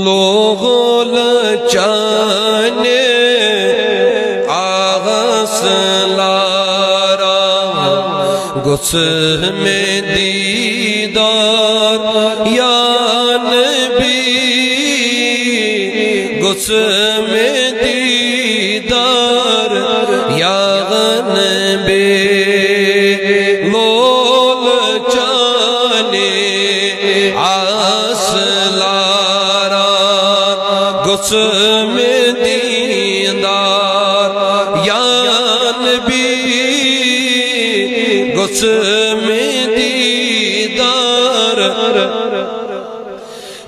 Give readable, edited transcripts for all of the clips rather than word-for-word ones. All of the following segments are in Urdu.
لوگول چانے آغاز لارا گس میں دیدار یا نبی گس میں دیدار یا نبی لول چانے آس لارا گس میں دیدار یا نبی گس میں دیدار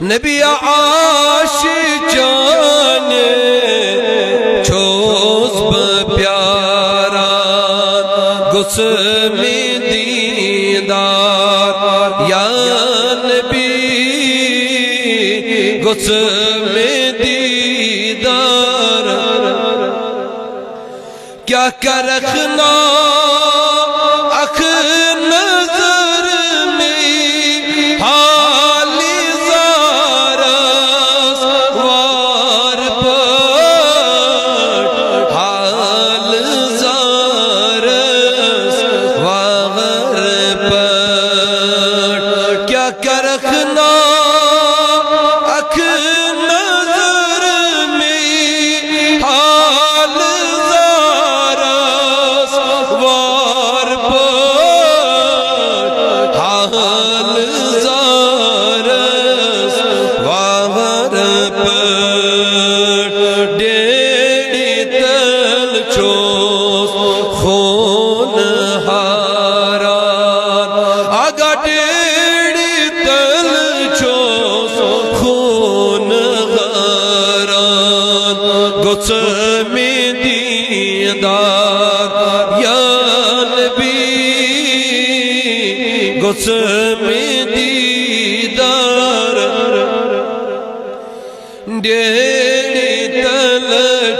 نبی عاشق جانے چھوز پیارا گس میں دیدار یا نبی گس میں دیدار کیا کر رکھنا اکھ نظر میں حالی زارس وار پٹ حال زارس وار پٹ کیا کر رکھنا اکھ نظر میں حال زارس وار پٹ حال زارس وار پٹ ڈیڑی تل چوس خون حاران آگا ڈیڑی تل چوس خون غاران گس میں دیدار یا نبی گس میں دیدار ڈیڑی تل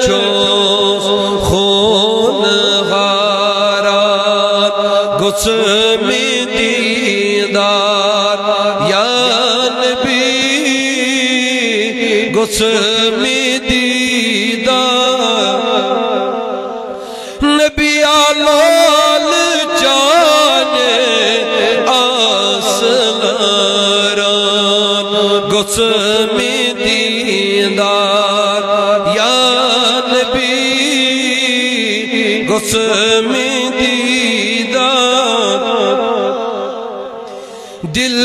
چوس خون غاران گس میں دیدار یا نبی گس میں دیدار نبی آلال جانے آس لاران گس میں دیدار یا نبی گس میں دیدار دل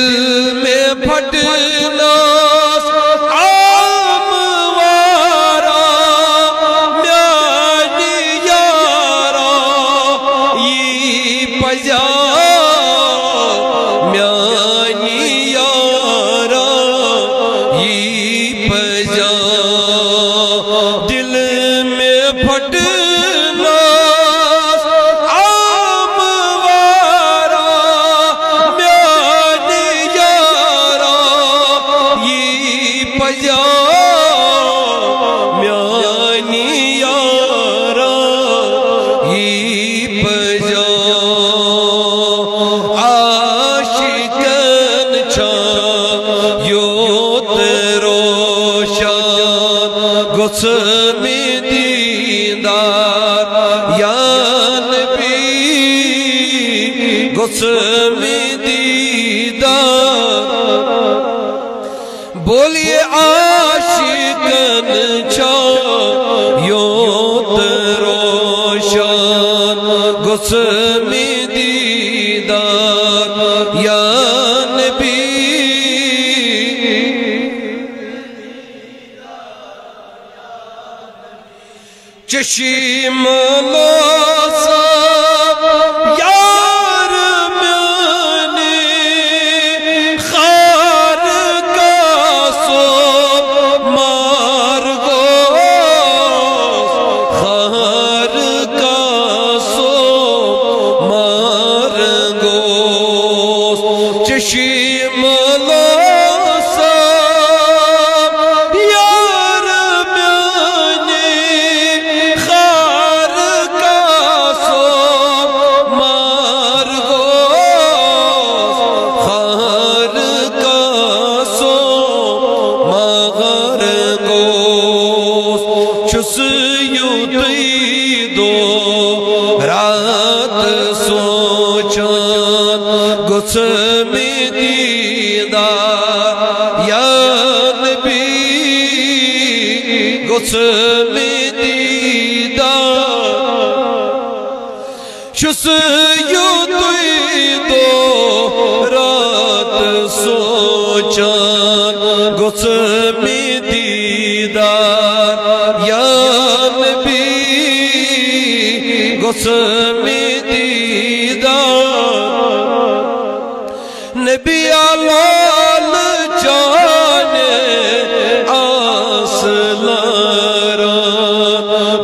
میں پھٹنا عام وارا میانی یارا یہ پجا میانی یارا یہ پجا دل میں پھٹنا عام وارا میانی یارا یہ پجا میانی یارا یہ پجا عاشقن چھایوت روشن گس میں دیدار یا نبی گس میں دیدار بولیے عاشقن چھایوت روشن گس میں دیدار یا نبی چشم لوسا یار میانی خار کا سو مار گو خار کا سو مار گو چشم لوسا یار میانی خار کا سو گسم دیدار یا نبی گسم دیدار شس یو توی دو رات سوچان گسم دیدار یا نبی گسم نبی آلال جانے آسلارا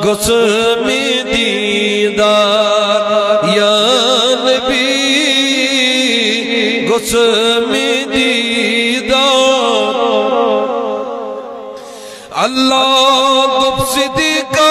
گسم دیدار یا نبی گسم دیدار اللہ دب صدیقہ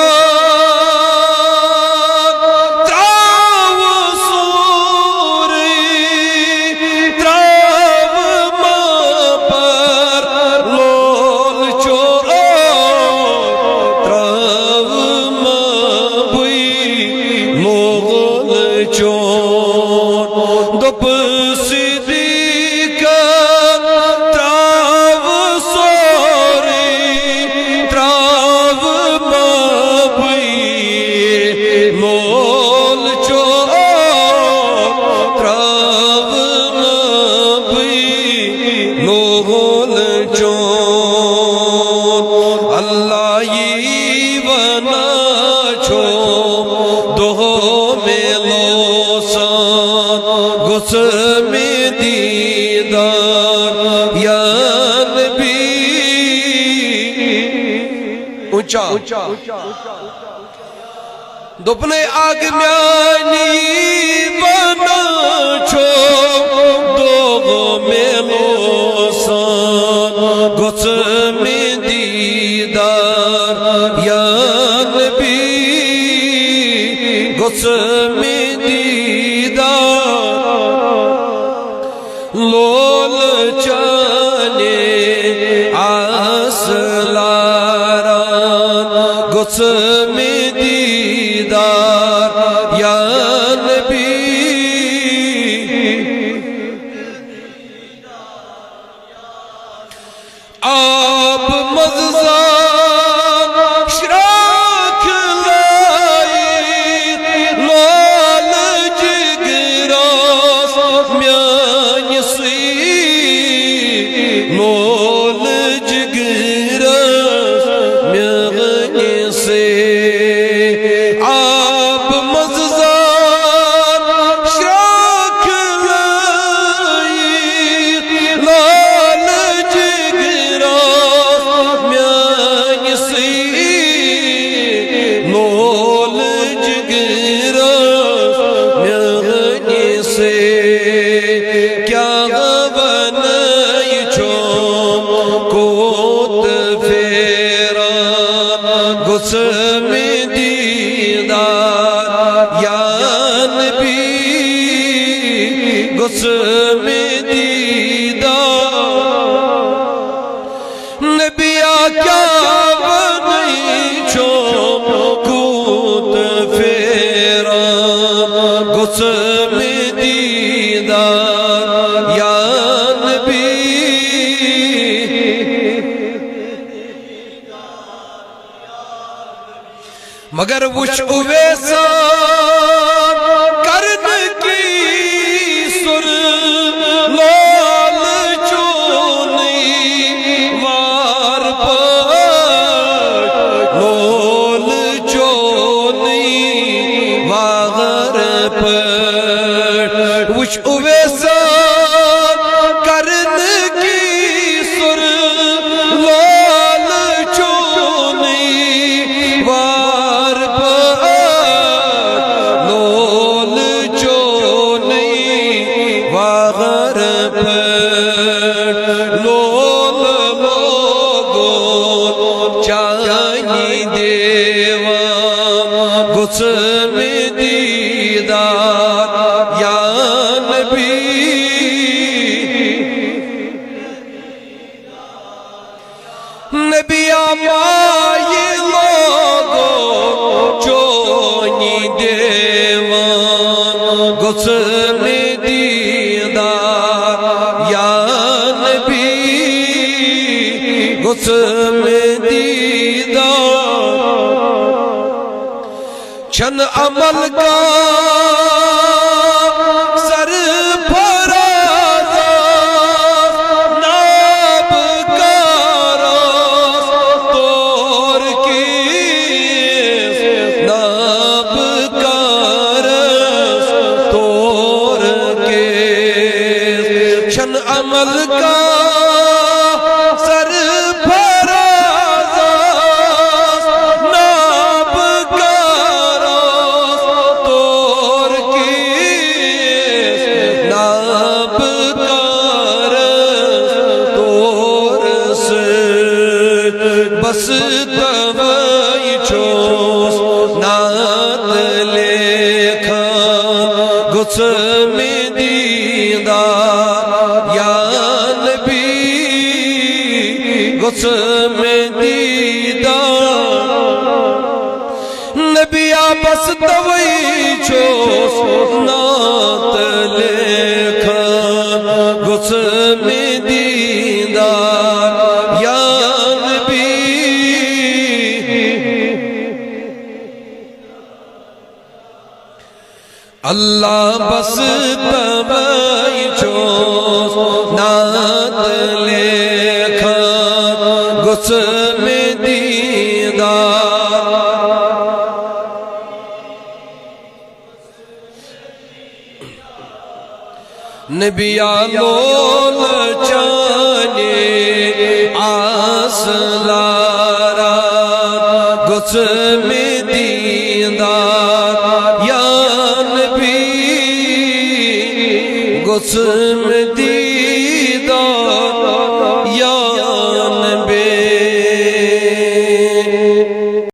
گسم دیدار یا نبی اونچا دپنے آگ میانی بنا چھو دوغو میلو سان گسم دیدار یا نبی گسم لول چانے آسلاران گسم دیدار یا نبی آپ مززان شراک لائی لول جگراس میان لول جگراس میان سے آپ مززان شراک لائی لول جگراس میان سے لول جگراس میان سے کیا گسم دیدار یا نبی گسم دیدار نبی آکیا بنی چھو کود فیران گسم دیدار یا نبی مگر وش اویسان کرن کی سر لال چونی وار پر لال چونی وار پر وش اویسان کرن کی سر لال چونی وار گسم دیدار یا نبی نبی آمائی لوگو چونی دیوان گسم دیدار غصم دیدار چن عمل کا سر پرازا ناب کارا تور کی ناب کارا تور کے چن عمل کا بس توائی چوس نات لیکھا غصم دیدار یا نبی غصم دیدار نبی بس توائی چوس نات لیکھا غصم دیدار یا اللہ بس توائی چوس نات لیکھا غصم دیدار نبی لول چانے آس لارا غصم دیدار یا غصم دیدار